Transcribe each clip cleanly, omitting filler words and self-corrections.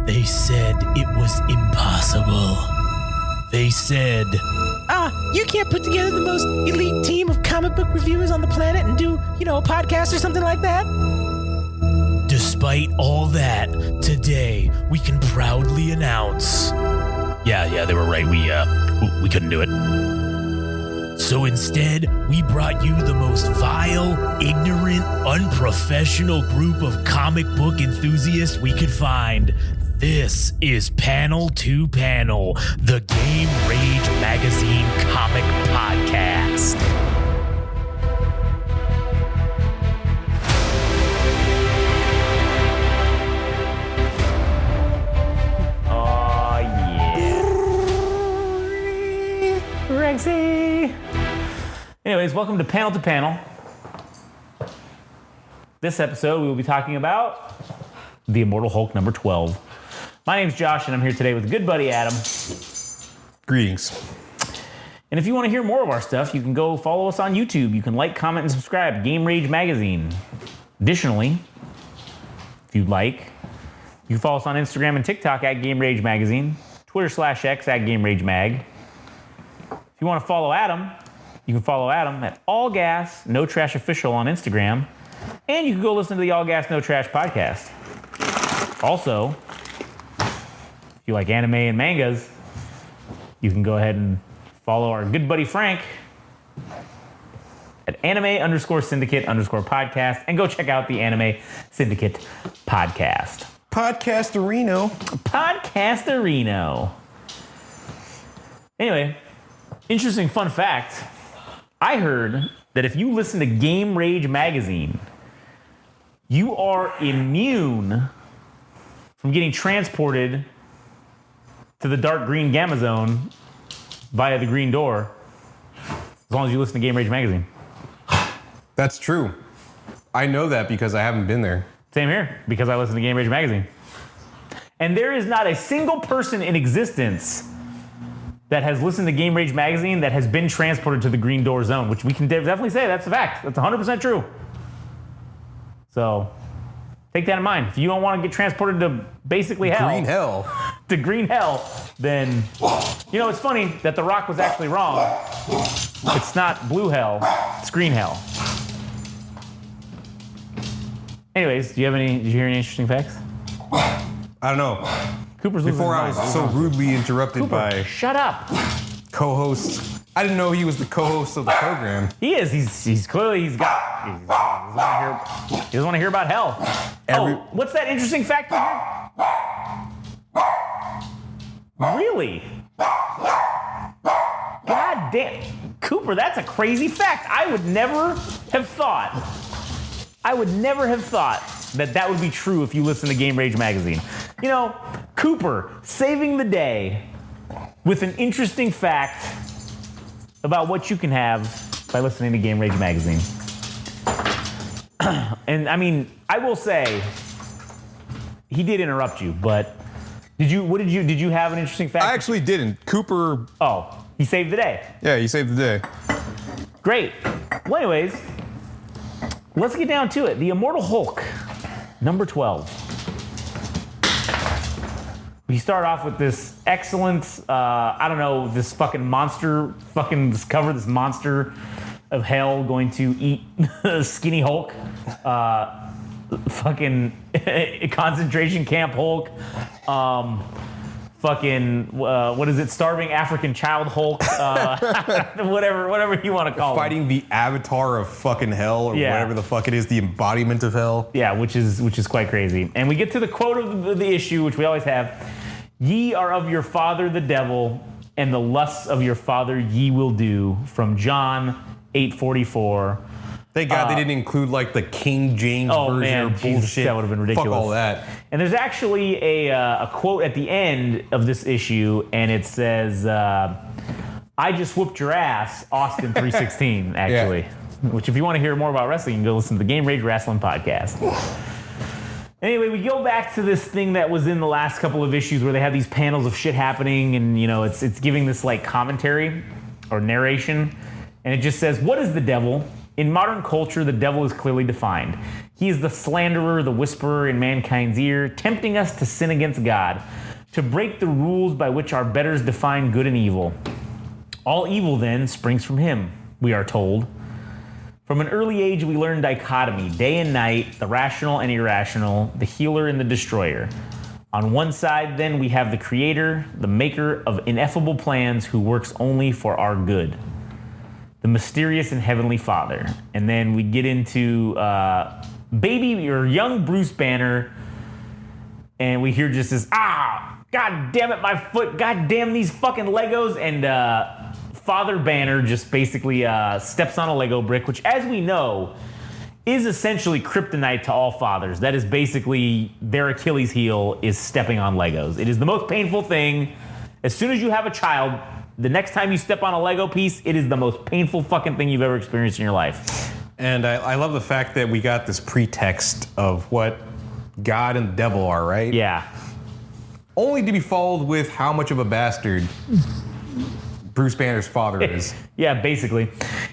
They said it was impossible. They said, you can't put together the most elite team of comic book reviewers on the planet and do, a podcast or something like that. Despite all that, today we can proudly announce, yeah, they were right. We couldn't do it. So instead, we brought you the most vile, ignorant, unprofessional group of comic book enthusiasts we could find. This is Panel to Panel, the Game Rage Magazine comic podcast. Oh, yeah. Rexy. Anyways, welcome to Panel to Panel. This episode, we will be talking about the Immortal Hulk number 12. My name's Josh, and I'm here today with a good buddy, Adam. Greetings. And if you want to hear more of our stuff, you can go follow us on YouTube. You can like, comment, and subscribe. Game Rage Magazine. Additionally, if you'd like, you can follow us on Instagram and TikTok at Game Rage Magazine, Twitter/X at Game Rage Mag. If you want to follow Adam, you can follow Adam at All Gas No Trash Official on Instagram, and you can go listen to the All Gas No Trash podcast. Also, if you like anime and mangas, you can go ahead and follow our good buddy Frank at anime_syndicate_podcast and go check out the Anime Syndicate podcast. Podcastarino. Anyway, interesting fun fact. I heard that if you listen to Game Rage Magazine, you are immune from getting transported to the dark green gamma zone via the green door, as long as you listen to Game Rage Magazine. That's true. I know that because I haven't been there. Same here, because I listen to Game Rage Magazine. And there is not a single person in existence that has listened to Game Rage Magazine that has been transported to the green door zone, which we can definitely say that's a fact. That's 100% true. So take that in mind. If you don't want to get transported to basically hell. Green hell. To green hell, then, it's funny that The Rock was actually wrong. It's not blue hell, it's green hell. Anyways, did you hear any interesting facts? I don't know. Cooper's losing Before I his was mind. so rudely interrupted Cooper, by shut up. co-hosts. I didn't know he was the co-host of the program. He is. He doesn't want to hear about hell. What's that interesting fact you heard? Really? God damn. Cooper, that's a crazy fact. I would never have thought that would be true if you listen to Game Rage Magazine. Cooper saving the day with an interesting fact about what you can have by listening to Game Rage Magazine. And I will say, he did interrupt you, but did you have an interesting fact? I actually didn't. Cooper. Oh, he saved the day. Yeah, he saved the day. Great. Well, anyways, let's get down to it. The Immortal Hulk, number 12. We start off with this excellent, this fucking monster, this monster of hell going to eat Skinny Hulk, concentration camp Hulk, starving African child Hulk, whatever you want to call it. Fighting the avatar of fucking hell or whatever the fuck it is, the embodiment of hell. Yeah, which is quite crazy. And we get to the quote of the issue, which we always have. Ye are of your father the devil, and the lusts of your father ye will do. From John 8:44. Thank God they didn't include the King James version of bullshit. Jesus, that would have been ridiculous. Fuck all that. And there's actually a quote at the end of this issue, and it says, I just whooped your ass, Austin 3:16, actually. Yeah. Which, if you want to hear more about wrestling, you can go listen to the Game Rage Wrestling podcast. Anyway, we go back to this thing that was in the last couple of issues where they have these panels of shit happening, and it's giving this commentary or narration, and it just says, "What is the devil? In modern culture, the devil is clearly defined. He is the slanderer, the whisperer in mankind's ear, tempting us to sin against God, to break the rules by which our betters define good and evil. All evil, then, springs from him, we are told. From an early age, we learn dichotomy, day and night, the rational and irrational, the healer and the destroyer. On one side, then, we have the creator, the maker of ineffable plans who works only for our good. The mysterious and heavenly Father. And then we get into baby or young Bruce Banner, and we hear just this, God damn it, my foot, God damn these fucking Legos, and Father Banner just basically steps on a Lego brick, which, as we know, is essentially kryptonite to all fathers. That is basically their Achilles heel, is stepping on Legos. It is the most painful thing. As soon as you have a child, the next time you step on a Lego piece, it is the most painful fucking thing you've ever experienced in your life. And I love the fact that we got this pretext of what God and the devil are, right? Yeah. Only to be followed with how much of a bastard Bruce Banner's father is. Yeah, basically.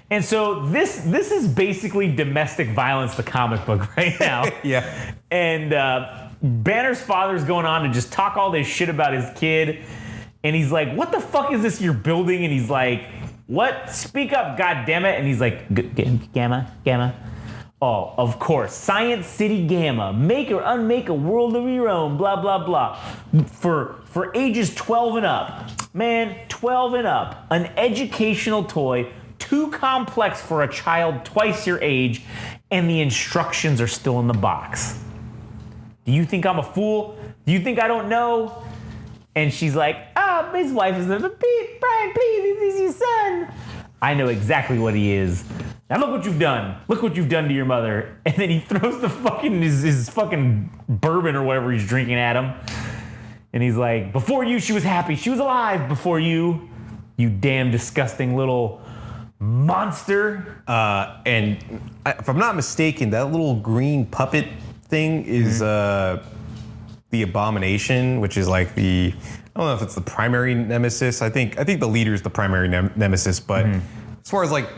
And so this is basically domestic violence, the comic book right now. Yeah. And Banner's father's going on to just talk all this shit about his kid. And he's like, what the fuck is this you're building? And he's like, what? Speak up, goddammit. And he's like, Gamma. Oh, of course. Science City Gamma. Make or unmake a world of your own. Blah, blah, blah. For ages 12 and up. Man, 12 and up. An educational toy. Too complex for a child twice your age. And the instructions are still in the box. Do you think I'm a fool? Do you think I don't know? And she's like, his wife is like, Brian, please, this is your son. I know exactly what he is. Now look what you've done. Look what you've done to your mother. And then he throws the fucking, his fucking bourbon or whatever he's drinking at him. And he's like, before you, she was happy. She was alive before you, you damn disgusting little monster. And if I'm not mistaken, that little green puppet thing is the Abomination, which is like I don't know if it's the primary nemesis. I think the leader is the primary nemesis, but as far as like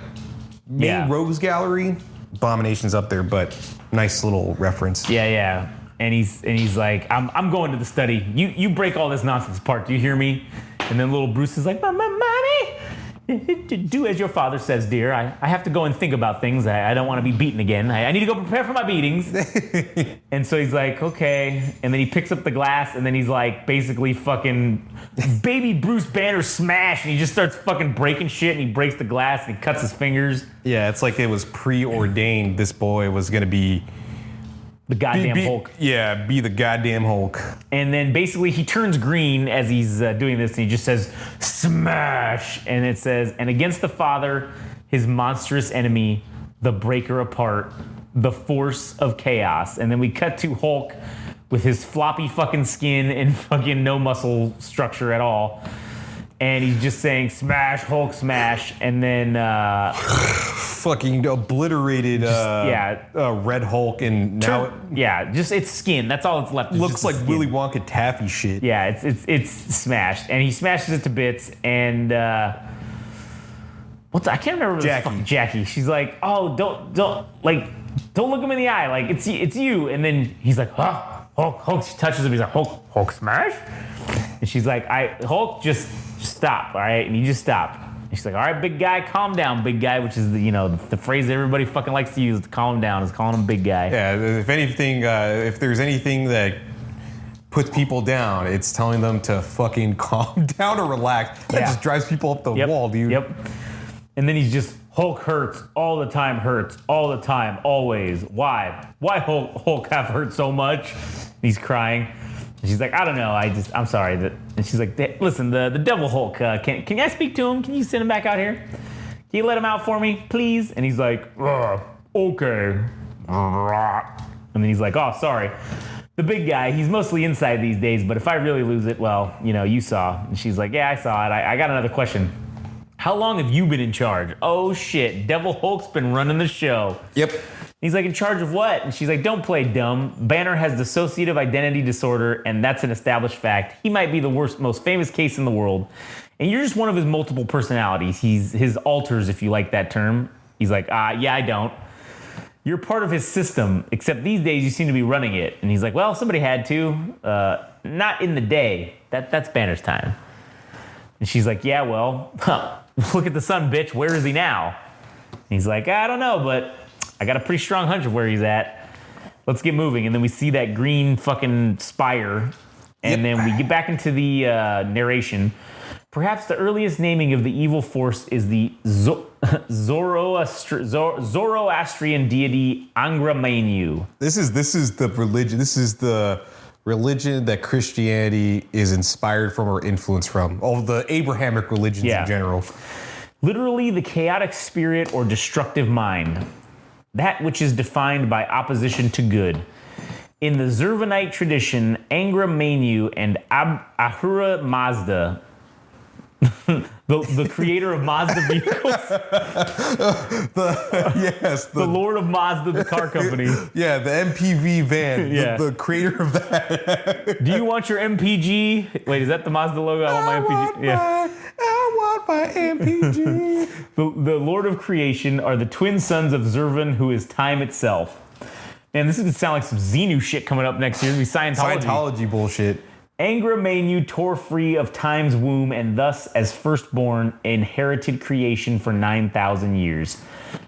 main rogues gallery, Abomination's up there, but nice little reference. Yeah. And he's like, I'm going to the study. You break all this nonsense apart. Do you hear me? And then little Bruce is like, Mommy, do as your father says, dear. I have to go and think about things. I don't want to be beaten again. I need to go prepare for my beatings. And so he's like, okay. And then he picks up the glass, and then he's like, basically fucking baby Bruce Banner smash, and he just starts fucking breaking shit, and he breaks the glass, and he cuts his fingers. Yeah, it's like it was preordained. This boy was going to be the goddamn Hulk. Yeah, be the goddamn Hulk. And then basically he turns green as he's doing this, and he just says, smash! And it says, and against the Father, his monstrous enemy, the breaker apart, the force of chaos. And then we cut to Hulk with his floppy fucking skin and fucking no muscle structure at all. And he's just saying, smash, Hulk, smash. And then fucking obliterated Red Hulk, and now just its skin. That's all it's left. Looks like Willy Wonka taffy shit. Yeah, it's smashed, and he smashes it to bits. And I can't remember. Jackie. She's like, oh, don't look him in the eye. Like it's you. And then he's like, Hulk. She touches him. He's like, Hulk smash. And she's like, Hulk, just stop, all right? And he just stopped. And she's like, all right, big guy, calm down, big guy, which is the phrase that everybody fucking likes to use to calm him down, is calling him big guy. Yeah, if anything, if there's anything that puts people down, it's telling them to fucking calm down or relax. That just drives people up the wall, dude. Yep. And then he's just, Hulk hurts all the time, always. Why? Why Hulk have hurt so much? And he's crying. And she's like, I don't know. I'm sorry. And she's like, listen, the devil Hulk, can I speak to him? Can you send him back out here? Can you let him out for me, please? And he's like, okay. And then he's like, oh, sorry. The big guy, he's mostly inside these days, but if I really lose it, well, you saw. And she's like, yeah, I saw it. I got another question. How long have you been in charge? Oh, shit. Devil Hulk's been running the show. Yep. He's like, in charge of what? And she's like, don't play dumb. Banner has dissociative identity disorder, and that's an established fact. He might be the most famous case in the world. And you're just one of his multiple personalities. His alters, if you like that term. He's like, yeah, I don't. You're part of his system, except these days you seem to be running it. And he's like, well, somebody had to. Not in the day. That's Banner's time. And she's like, yeah, well, look at the sun, bitch. Where is he now? And he's like, I don't know, but I got a pretty strong hunch of where he's at. Let's get moving. And then we see that green fucking spire. And then we get back into the narration. Perhaps the earliest naming of the evil force is the Zoroastrian deity Angra Mainyu. This is the religion. This is the religion that Christianity is inspired from or influenced from. All the Abrahamic religions in general. Literally the chaotic spirit or destructive mind. That which is defined by opposition to good. In the Zervanite tradition, Angra Mainyu and Ahura Mazda, the creator of Mazda vehicles. The Lord of Mazda, the car company. Yeah, the MPV van. Yeah. The creator of that. Do you want your MPG? Wait, is that the Mazda logo? I want my MPG. I want my MPG. The Lord of Creation are the twin sons of Zervan, who is time itself. And this is going to sound like some Xenu shit coming up next year. It's going to be Scientology. Scientology bullshit. Angra Mainyu tore free of time's womb and thus, as firstborn, inherited creation for 9,000 years.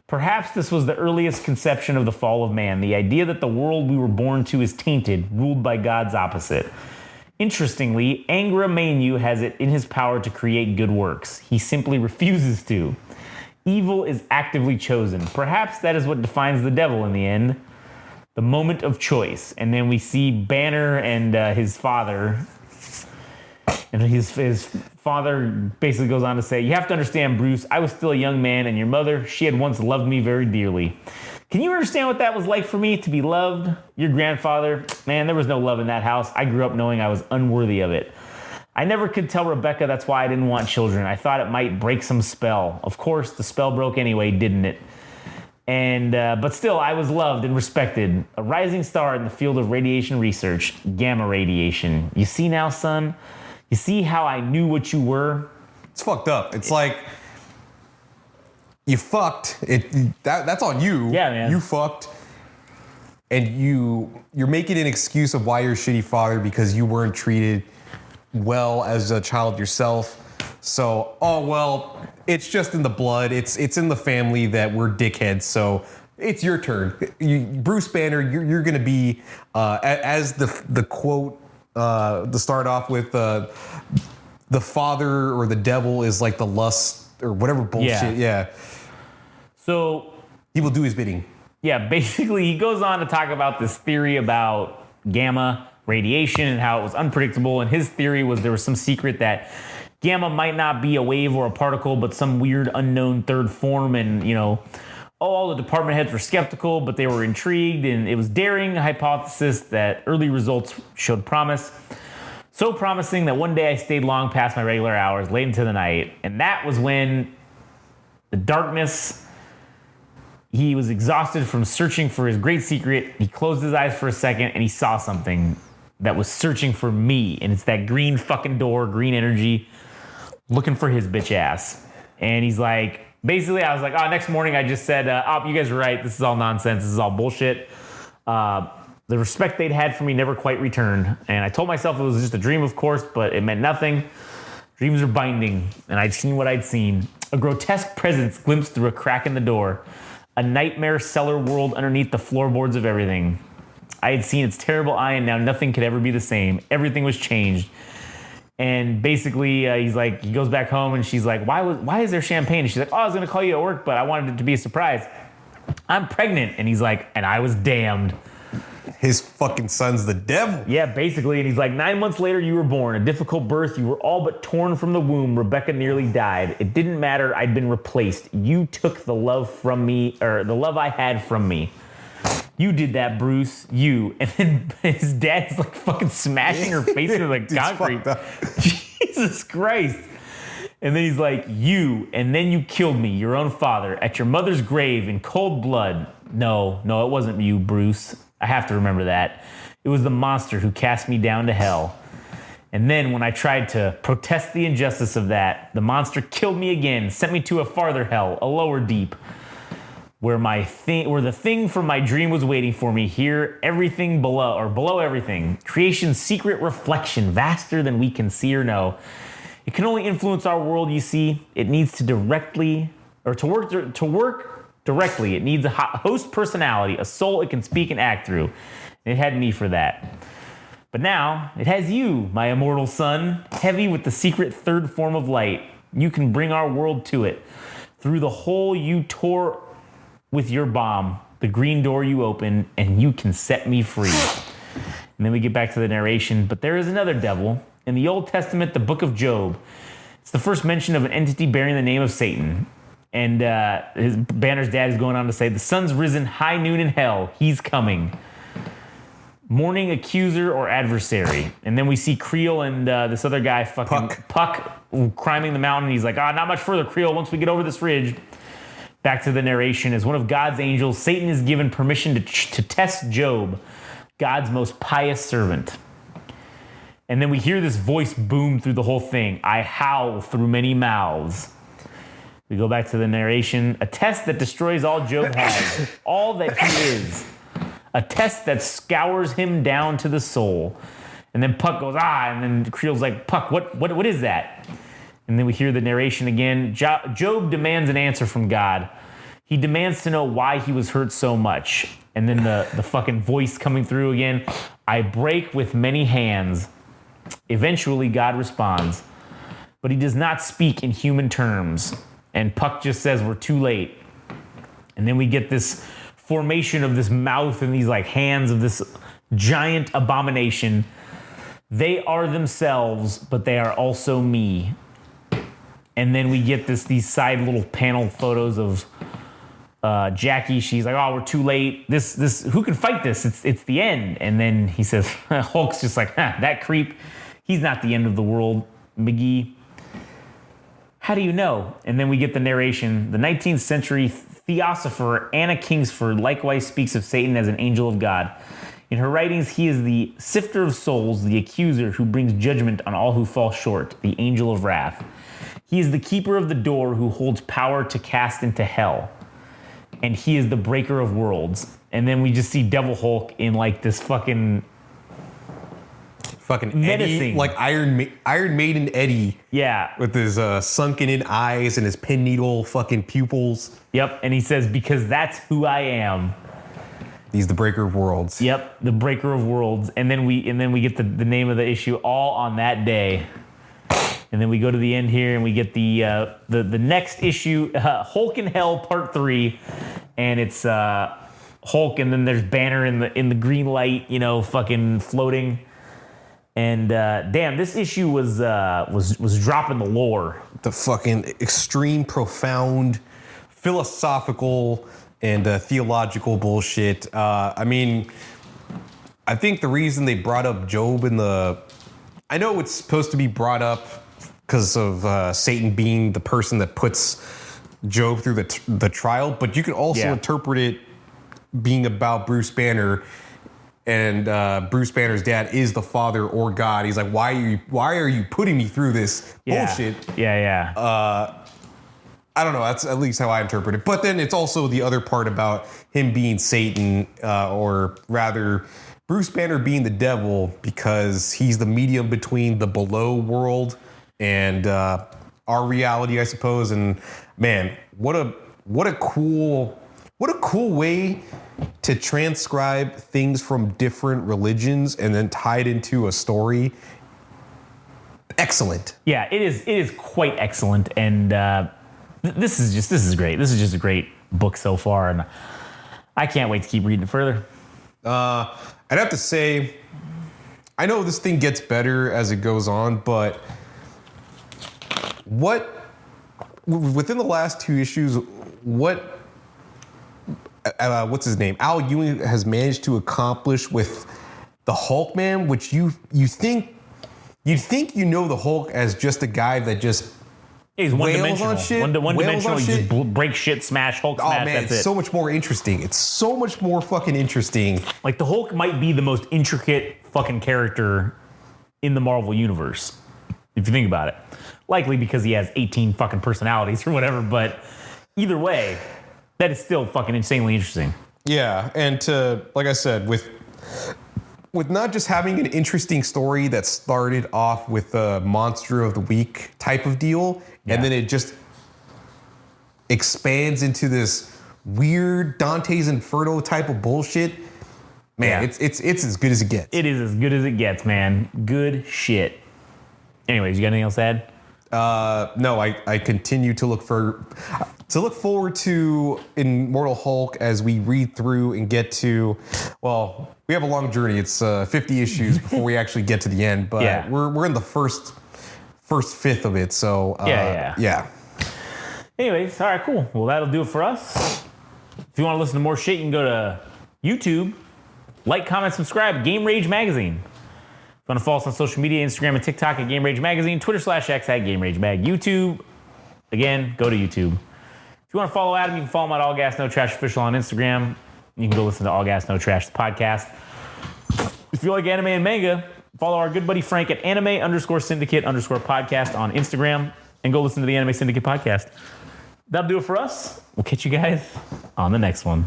Perhaps this was the earliest conception of the fall of man, the idea that the world we were born to is tainted, ruled by God's opposite. Interestingly, Angra Mainyu has it in his power to create good works. He simply refuses to. Evil is actively chosen. Perhaps that is what defines the devil in the end. The moment of choice. And then we see Banner and his father. And his father basically goes on to say, you have to understand, Bruce, I was still a young man, and your mother, she had once loved me very dearly. Can you understand what that was like for me, to be loved? Your grandfather, man, there was no love in that house. I grew up knowing I was unworthy of it. I never could tell Rebecca that's why I didn't want children. I thought it might break some spell. Of course, the spell broke anyway, didn't it? And but still, I was loved and respected. A rising star in the field of radiation research, gamma radiation. You see now, son? You see how I knew what you were? It's fucked up. It's like, you fucked. That's on you. Yeah, man. You fucked. And you're making an excuse of why you're a shitty father because you weren't treated well as a child yourself. So, oh, well, it's just in the blood. It's in the family that we're dickheads. So it's your turn. Bruce Banner, you're going to be, as the quote to start off with, the father or the devil is like the lust or whatever bullshit. Yeah. So he will do his bidding. Yeah, basically he goes on to talk about this theory about gamma radiation and how it was unpredictable. And his theory was there was some secret that gamma might not be a wave or a particle, but some weird unknown third form. And, you know, all the department heads were skeptical, but they were intrigued. And it was daring hypothesis that early results showed promise. So promising that one day I stayed long past my regular hours, late into the night. And that was when the darkness, he was exhausted from searching for his great secret. He closed his eyes for a second and he saw something that was searching for me. And it's that green fucking door, green energy, looking for his bitch ass. And he's like, basically, I was like, next morning I just said, you guys were right. This is all nonsense. This is all bullshit. The respect they'd had for me never quite returned. And I told myself it was just a dream, of course, but it meant nothing. Dreams are binding. And I'd seen what I'd seen. A grotesque presence glimpsed through a crack in the door. A nightmare cellar world underneath the floorboards of everything. I had seen its terrible eye, and now nothing could ever be the same. Everything was changed. And basically, he's like, he goes back home, and she's like, why is there champagne? And she's like, I was going to call you at work, but I wanted it to be a surprise. I'm pregnant. And he's like, and I was damned. His fucking son's the devil. Yeah, basically. And he's like, 9 months later, you were born. A difficult birth. You were all but torn from the womb. Rebecca nearly died. It didn't matter. I'd been replaced. You took the love from me, or the love I had from me. You did that, Bruce. You. And then his dad's like fucking smashing her face into the concrete. Jesus Christ. And then he's like, you. And then you killed me, your own father, at your mother's grave in cold blood. No, it wasn't you, Bruce. I have to remember that. It was the monster who cast me down to hell. And then when I tried to protest the injustice of that, the monster killed me again, sent me to a farther hell, a lower deep. where the thing from my dream was waiting for me. Here, everything below everything. Creation's secret reflection, vaster than we can see or know. It can only influence our world, you see. It needs to work directly. It needs a host personality, a soul it can speak and act through. It had me for that. But now, it has you, my immortal son, heavy with the secret third form of light. You can bring our world to it. Through the hole you tore with your bomb, the green door you open, and you can set me free. And then we get back to the narration. But there is another devil. In the Old Testament, the book of Job, it's the first mention of an entity bearing the name of Satan. And Banner's dad is going on to say, the sun's risen high noon in hell. He's coming. Morning accuser or adversary. And then we see Creel and this other guy, Puck, climbing the mountain. He's like, not much further, Creel, once we get over this ridge. Back to the narration. As one of God's angels, Satan is given permission to test Job, God's most pious servant. And then we hear this voice boom through the whole thing. I howl through many mouths. We go back to the narration. A test that destroys all Job has, all that he is. A test that scours him down to the soul. And then Puck goes, and then Creel's like, Puck, what is that? And then we hear the narration again. Job demands an answer from God. He demands to know why he was hurt so much. And then the fucking voice coming through again. I break with many hands. Eventually, God responds. But he does not speak in human terms. And Puck just says, we're too late. And then we get this formation of this mouth and these like hands of this giant abomination. They are themselves, but they are also me. And then we get these side little panel photos of Jackie. She's like, we're too late. This who can fight this? It's the end. And then he says, Hulk's just like, that creep. He's not the end of the world, McGee. How do you know? And then we get the narration. The 19th century theosopher Anna Kingsford likewise speaks of Satan as an angel of God. In her writings, he is the sifter of souls, the accuser who brings judgment on all who fall short, the angel of wrath. He is the keeper of the door who holds power to cast into hell. And he is the breaker of worlds. And then we just see Devil Hulk in like this fucking Eddie, like Iron Maiden Eddie. Yeah. With his sunken in eyes and his pin needle fucking pupils. Yep. And he says, because that's who I am. He's the breaker of worlds. Yep. The breaker of worlds. And then we get the name of the issue, All on That Day. And then we go to the end here and we get the next issue, Hulk in Hell Part 3. And it's Hulk and then there's Banner in the green light, fucking floating. And damn, this issue was dropping the lore. The fucking extreme, profound, philosophical, and theological bullshit. I think the reason they brought up Job I know it's supposed to be brought up because of Satan being the person that puts Job through the trial, but you can also interpret it being about Bruce Banner. And Bruce Banner's dad is the father or God. He's like, why are you putting me through this bullshit? Yeah. I don't know. That's at least how I interpret it. But then it's also the other part about him being Satan, or rather, Bruce Banner being the devil, because he's the medium between the below world and our reality, I suppose. And man, what a cool way to transcribe things from different religions and then tie it into a story. Excellent. Yeah, it is quite excellent, and this is great. This is just a great book so far, and I can't wait to keep reading it further. I'd have to say, I know this thing gets better as it goes on, but within the last two issues, what's his name? Al Ewing has managed to accomplish with the Hulk man, which you think the Hulk as just a guy that just he's one-dimensional. On shit, one-dimensional. You just break shit, smash, Hulk smash. Oh man, that's it. So much more interesting. It's so much more fucking interesting. Like the Hulk might be the most intricate fucking character in the Marvel universe, if you think about it. Likely because he has 18 fucking personalities or whatever, but either way, that is still fucking insanely interesting. Yeah, and like I said, with not just having an interesting story that started off with a monster of the week type of deal, and then it just expands into this weird Dante's Inferno type of bullshit. Man, it's as good as it gets. It is as good as it gets, man. Good shit. Anyways, you got anything else to add? No, I continue to look forward to Immortal Hulk as we read through and get to, well, we have a long journey. It's 50 issues before we actually get to the end, but we're in the first fifth of it. So yeah. Anyways, all right, cool. Well, that'll do it for us. If you want to listen to more shit, you can go to YouTube, like, comment, subscribe, Game Rage Magazine. If you want to follow us on social media, Instagram and TikTok at Game Rage Magazine, Twitter/X at Game Rage Mag, YouTube. Again, go to YouTube. If you want to follow Adam, you can follow him at All Gas No Trash Official on Instagram. You can go listen to All Gas No Trash, the podcast. If you like anime and manga, follow our good buddy Frank at anime_syndicate_podcast on Instagram and go listen to the Anime Syndicate podcast. That'll do it for us. We'll catch you guys on the next one.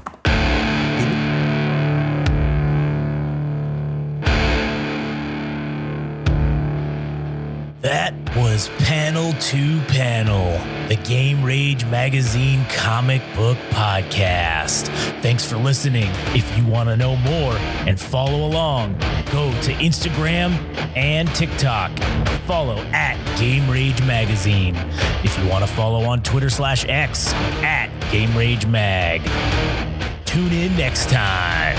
That was Panel to Panel, the Game Rage Magazine comic book podcast. Thanks for listening. If you want to know more and follow along, go to Instagram and TikTok. Follow at Game Rage Magazine. If you want to follow on Twitter/X at Game Rage Mag. Tune in next time.